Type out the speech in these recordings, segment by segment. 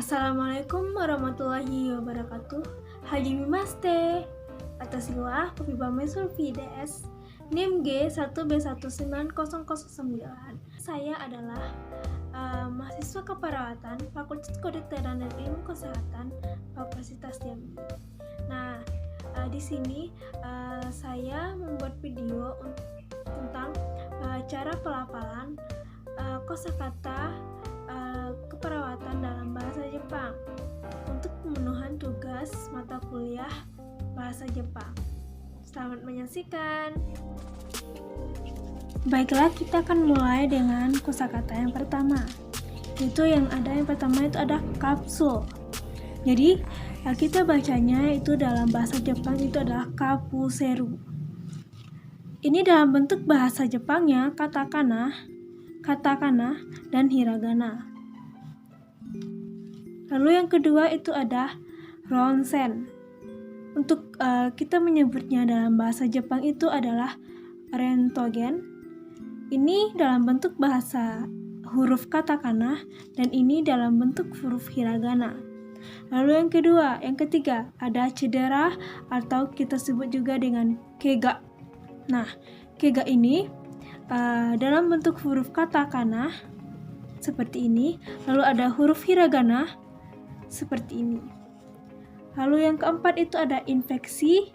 Assalamualaikum warahmatullahi wabarakatuh. Hajimimashite. Atas wa Kopibame Sulfi DS. NIM G1B19009. Saya adalah mahasiswa keperawatan Fakultas Kedokteran dan Ilmu Kesehatan Universitas Jambi. Nah, di sini saya membuat video tentang cara pelafalan kosakata keperawatan dalam bahasa Jepang untuk pemenuhan tugas mata kuliah bahasa Jepang. Selamat menyaksikan. Baiklah, kita akan mulai dengan kosakata yang pertama. Yang pertama itu ada kapsul. Jadi kita bacanya itu dalam bahasa Jepang itu adalah kapuseru. Ini dalam bentuk bahasa Jepangnya katakana, dan hiragana. Lalu yang kedua itu ada ronsen. Untuk kita menyebutnya dalam bahasa Jepang itu adalah rentogen. Ini dalam bentuk bahasa huruf katakana dan ini dalam bentuk huruf hiragana. Lalu yang ketiga ada cedera atau kita sebut juga dengan kega. Nah, kega ini dalam bentuk huruf katakana seperti ini, lalu ada huruf hiragana seperti ini. Lalu yang keempat itu ada infeksi.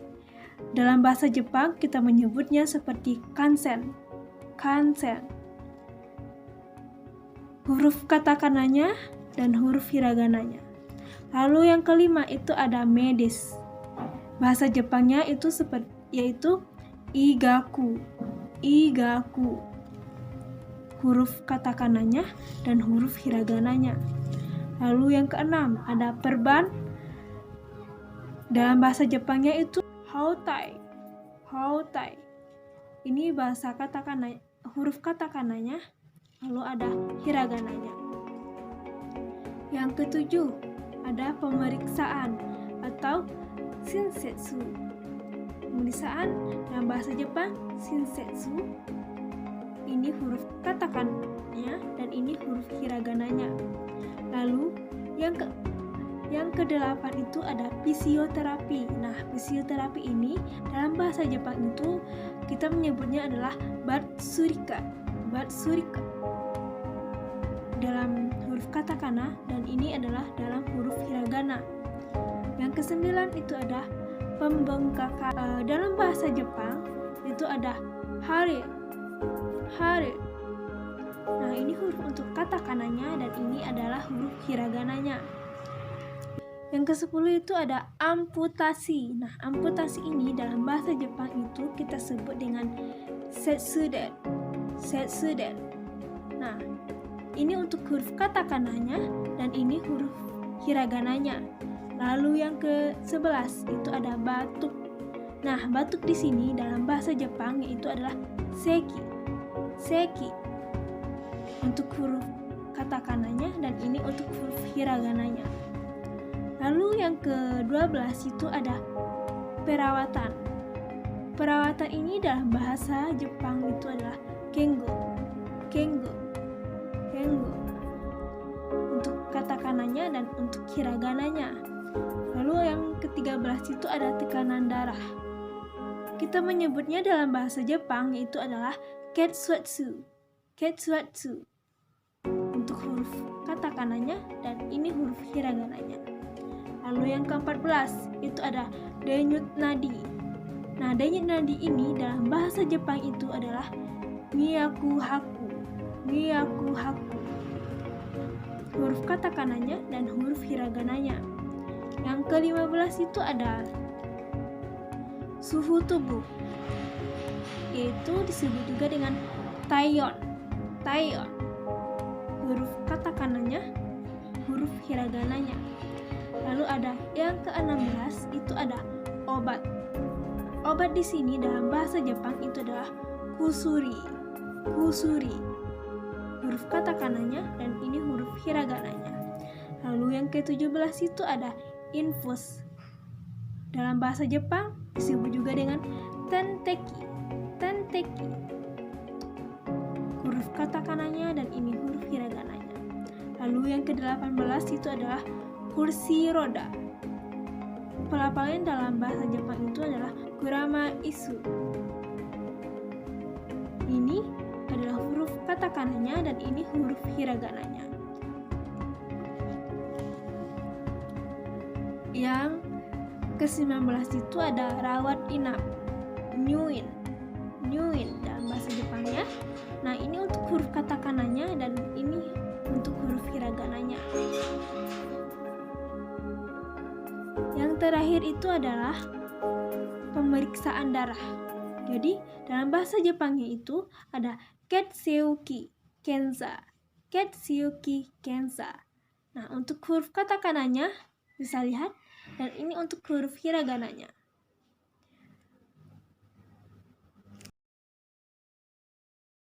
Dalam bahasa Jepang kita menyebutnya seperti kansen. Huruf katakananya dan huruf hiragananya. Lalu yang kelima itu ada medis. Bahasa Jepangnya itu yaitu igaku. Huruf katakananya dan huruf hiragananya. Lalu yang keenam ada perban. Dalam bahasa Jepangnya itu hautai. Ini bahasa huruf katakananya, lalu ada hiragananya. Yang ketujuh ada pemeriksaan atau shinsetsu. Pemeriksaan dalam bahasa Jepang shinsetsu. Ini huruf katakannya dan ini huruf hiragananya. Lalu yang kedelapan itu ada fisioterapi. Nah, fisioterapi ini dalam bahasa Jepang itu kita menyebutnya adalah batsurika. Dalam huruf katakana dan ini adalah dalam huruf hiragana. Yang kesembilan itu ada pembengkakan. Dalam bahasa Jepang itu ada hare. Nah, ini huruf untuk katakananya dan ini adalah huruf hiragananya. Yang ke-10 itu ada amputasi. Nah, amputasi ini dalam bahasa Jepang itu kita sebut dengan setsuden. Nah, ini untuk huruf katakananya dan ini huruf hiragananya. Lalu yang ke-11 itu ada batuk. Nah, batuk di sini dalam bahasa Jepang itu adalah seki. Untuk huruf katakananya dan ini untuk huruf hiragananya. Lalu yang ke-12 itu ada perawatan. Perawatan ini dalam bahasa Jepang itu adalah kengo. Untuk katakananya dan untuk hiragananya. Lalu yang ke-13 itu ada tekanan darah. Kita menyebutnya dalam bahasa Jepang yaitu adalah ketsuatsu. Untuk huruf katakananya dan ini huruf hiragananya. Lalu yang ke-14 itu ada denyut nadi. Nah, denyut nadi ini dalam bahasa Jepang itu adalah miyaku haku. Huruf katakananya dan huruf hiragananya. Yang ke-15 itu ada suhu tubuh, yaitu disebut juga dengan taion. Huruf katakananya, huruf hiragananya. Lalu ada yang ke-16 itu ada obat. Obat di sini dalam bahasa Jepang itu adalah kusuri. Huruf katakananya dan ini huruf hiragananya. Lalu yang ke-17 itu ada infus. Dalam bahasa Jepang disebut juga dengan tenteki. Huruf katakananya dan ini huruf hiragananya. Lalu yang ke-18 itu adalah kursi roda. Pelafalan dalam bahasa Jepang itu adalah kurama isu. Ini adalah huruf katakananya dan ini huruf hiragananya. Yang ke-19 itu ada rawat inap, nyuin dalam bahasa Jepangnya. Nah, ini untuk huruf katakananya dan ini untuk huruf hiragananya. Yang terakhir itu adalah pemeriksaan darah. Jadi, dalam bahasa Jepangnya itu ada Ketseuki Kensa. Nah, untuk huruf katakananya bisa lihat, dan ini untuk huruf hiragananya.